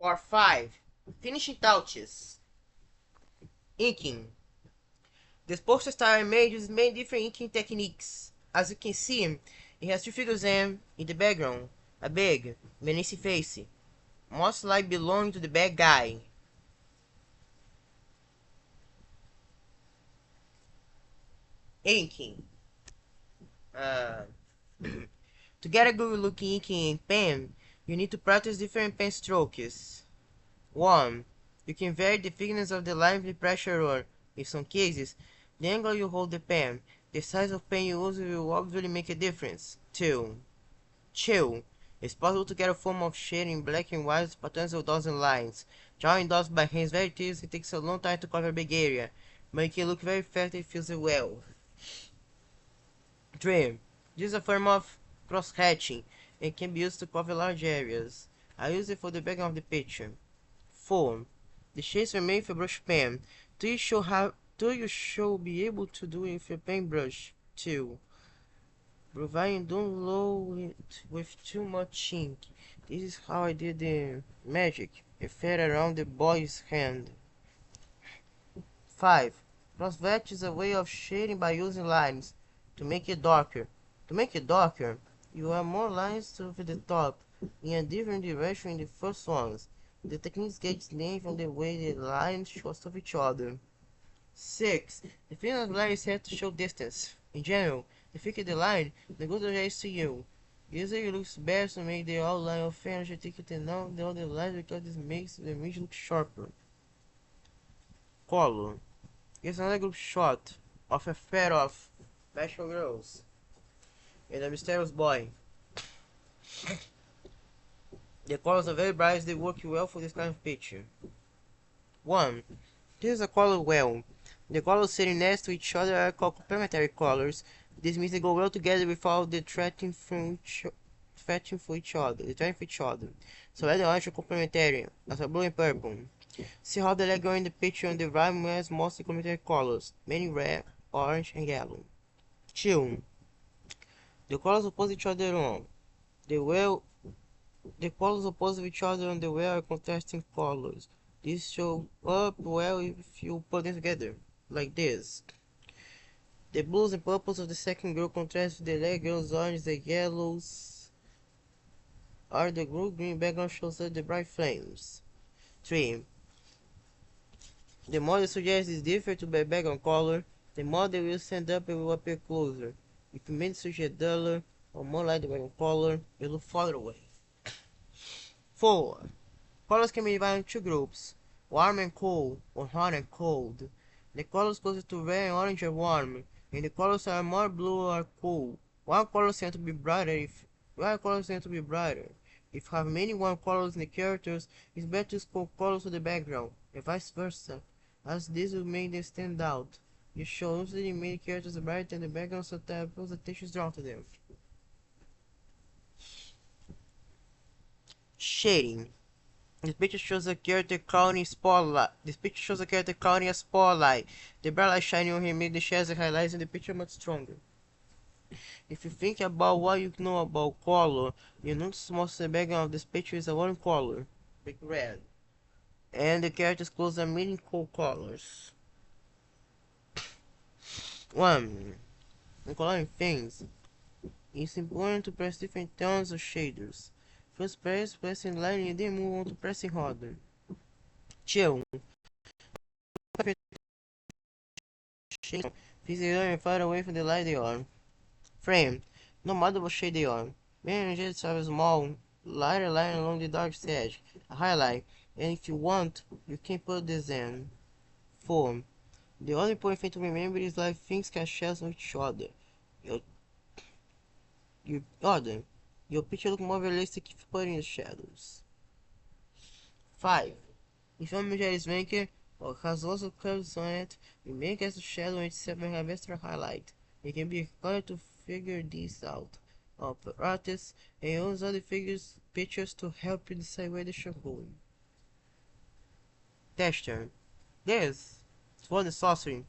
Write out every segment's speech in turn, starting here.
Part 5. Finishing touches. Inking. This poster style image uses many different inking techniques. As you can see, it has two figures in the background. A big, menacing face, most likely belonging to the bad guy. Inking. Uh, to get a good looking inking pen, you need to practice different pen strokes. 1. You can vary the thickness of the line with pressure or, in some cases, the angle you hold the pen. The size of pen you use will obviously make a difference. 2. Chill. It's possible to get a form of shade in black and white with patterns of dots and lines. Drawing dots by hand is very tedious and takes a long time to cover a big area, but it can look very fast and feels well. 3. This is a form of cross-hatching and can be used to cover large areas. I use it for the background of the picture. 4. The shades are made with a brush pen. Do you should be able to do it with a paintbrush too, providing don't load it with too much ink. This is how I did the magic. It fed around the boy's hand. 5. Cross-hatch is a way of shading by using lines to make it darker. To make it darker, you add more lines to the top in a different direction in the first ones. The technique gets its name from the way the lines cross off each other. 6. The thickness of the line is set to show distance. In general, the thicker the line, the closer it is to you. Usually it looks better to make the outline of energy thicker than all the other lines because this makes the image look sharper. Color. Here's another group shot of a pair of magical girls and a mysterious boy. The colors are very bright, they work well for this kind of picture. 1. This is a color wheel. The colors sitting next to each other are called complementary colors. This means they go well together without detracting from each other. So red and orange are complementary, as are blue and purple. See how the leg in the picture on the right has mostly complementary colors, mainly red, orange, and yellow. 2. The colors oppose each other on the colors opposite each other on the wheel are contrasting colors. This shows up well if you put them together, like this. The blues and purples of the second group contrast with the red girl's orange. The yellows are the group green background shows up the bright flames. 3. The more the suggest is different to the background color, the more they will stand up and will appear closer. If you make the suggest duller or more like the background color, it will look farther away. 4. Colors can be divided into two groups, warm and cold, or hot and cold. The colors closest to red and orange are warm, and the colors are more blue are cool. While colors tend to be brighter. If you have many warm colors in the characters, it's better to use cold colors to the background, and vice versa, as this will make them stand out. You should usually make characters brighter in the background so that people's attention is drawn to them. Shading. This picture shows a character caught spotlight. A spotlight. The bright light shining on him makes the shadows and highlights in the picture much stronger. If you think about what you know about color, you notice most of the background of this picture is a one color, big red, and the character's clothes are many cool colors. 1. In coloring things, it's important to press different tones of shaders. First pressing line and then move on to pressing harder. 2. Fix the line far away from the light they are. Frame. No matter what shade they are. Many shades have a small, lighter line along the dark edge, a highlight, and if you want, you can put this in. 4. The other important thing to remember is like things cast shadows on each other. Your picture looks more realistic if you put in the shadows. 5. If your image is maker or has lots of curves on it, you make as a shadow and itself may have extra highlight. It can be required to figure this out of artists and use other pictures to help you decide where they should go. Texture. This is the sorcery,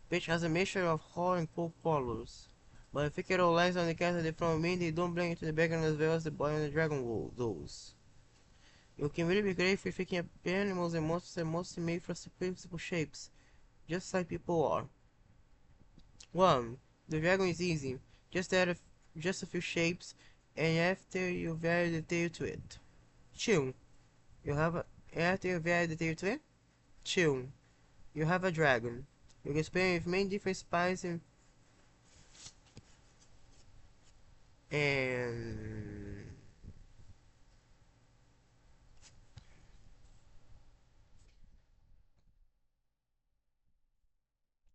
which has a mixture of hot and cold colors. But if you get all lines on the character from me, they don't blend into the background as well as the boy and the dragon does. You can really be great if you're thinking up animals and monsters are mostly made from simple shapes, just like people are. 1. The dragon is easy. Just add just a few shapes, and after you vary the tail to it. 2. You have a, after you vary the tail to it. 2. You have a dragon. You can experiment with many different spines and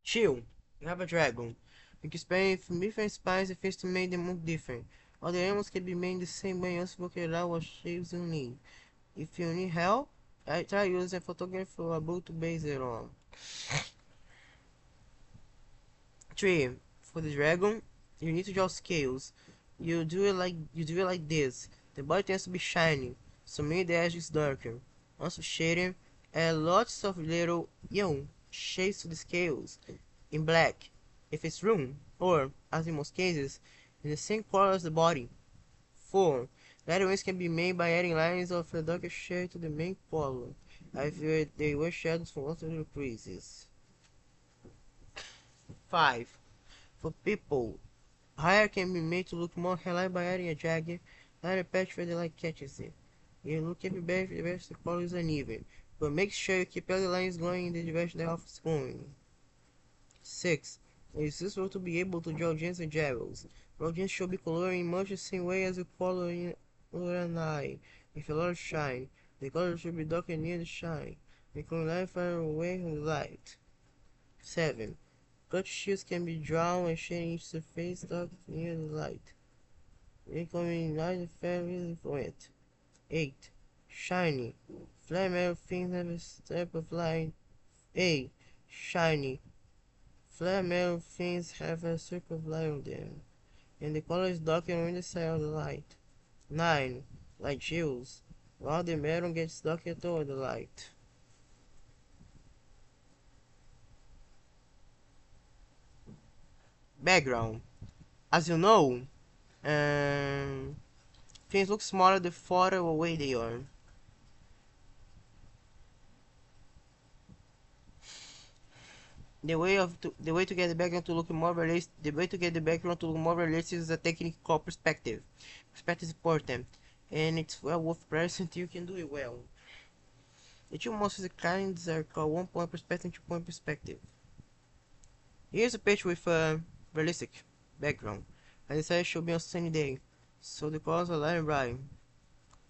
2. You have a dragon. You can experiment with different spines and things to make them look different. Other animals can be made the same way, also work it out what shapes you need. If you need help, I try using a photograph or a book to base it on. 3. For the dragon, you need to draw scales. You do it like this. The body tends to be shiny, so make the edges darker. Also shading, add lots of little shades to the scales in black, if it's room, or, as in most cases, in the same color as the body. 4. Lighter wings can be made by adding lines of a darker shade to the main color. I feel they were shadows for lots of little creases. 5. For people, hair can be made to look more hair-like by adding a jagged, lighter patch where the light catches it. You look can be better if the rest of the color is uneven, but make sure you keep all the lines going in the direction the half is going. 6. It is useful to be able to draw gems and jewels. Raw gems should be colored in much the same way as you color in an eye, with a lot of shine. The color should be darker near the shine, making light far away from the light. 7. Cut shields can be drawn and shading each surface dark near the light, making light and fairly for it. 8. Shiny. Flat metal things have a step of light. 8. Shiny. Flat metal things have a strip of light on them, and the color is darker on the side of the light. 9. Light shields. While the metal gets darker toward the light. Background. As you know, things look smaller the farther away they are. The way to get the background to look more realistic, is a technique called perspective. Perspective is important, and it's well worth practicing until you can do it well. The two most basic kinds are called 1-point perspective and 2-point perspective. Here's a picture with a realistic background. I decided it should be on a sunny day, so the colors are light and bright.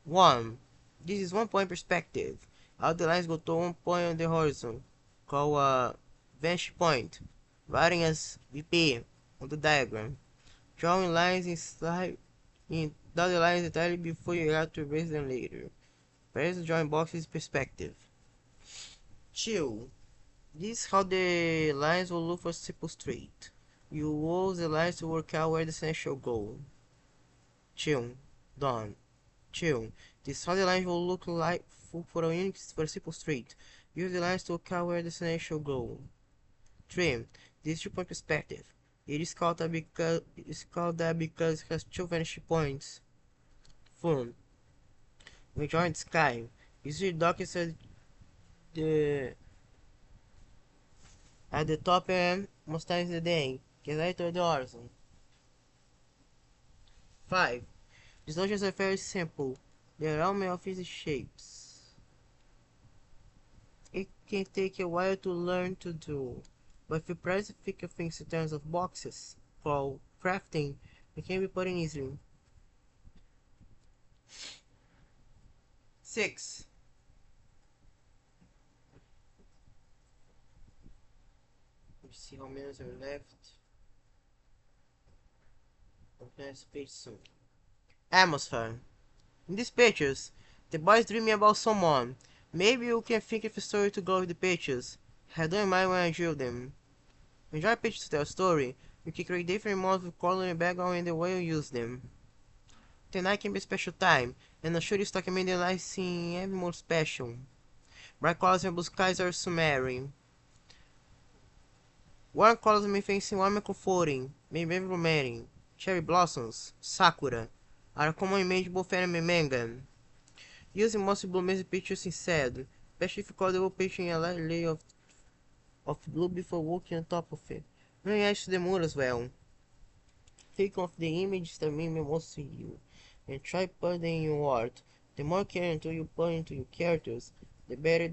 1. This is 1-point perspective. All the lines go to one point on the horizon, called a vantage point, writing as VP on the diagram. Drawing lines in dotted lines entirely before you have to erase them later. Press the drawing box's perspective. 2. This is how the lines will look for simple straight. You use the lines to work out where the center shall go. 2. Done. 2. This is how the lines will look like for a simple straight. Use the lines to work out where the center shall go. 3. This is 2-point perspective. It is called that because it has 2 vanishing points. 4. When drawing the sky, usually darkest at the top end most times the day, get light toward the horizon. 5. These notions are very simple. They are all made of easy shapes. It can take a while to learn to do, but if you practice think of things in terms of boxes, called crafting, it can be put in easily. 6. Let's see how many are left. Next page soon. Atmosphere. In these pictures, the boy is dreaming about someone. Maybe you can think of a story to go with the pictures. I don't mind when I drew them. When you draw pictures to tell a story, you can create different models of color and background in the way you use them. Tonight can be a special time, and I'm sure this talk can make the life seem even more special. Bright colors and blue skies are summery. Warm colors make things seem warm and comforting, maybe even romantic. Cherry blossoms, sakura, are a common image both anime and manga. Using mostly blue pictures instead, especially if you color painting a light layer of blue before working on top of it. Não acho the mood as well. Think of the images that mean most to you, and try putting in your art. The more character you put into your characters, the better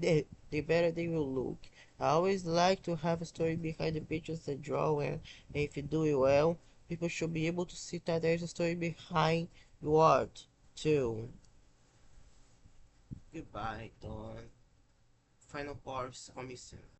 they will look. I always like to have a story behind the pictures I draw, and if you do it well, people should be able to see that there is a story behind your art, too. Goodbye, Dawn. Final parts coming soon.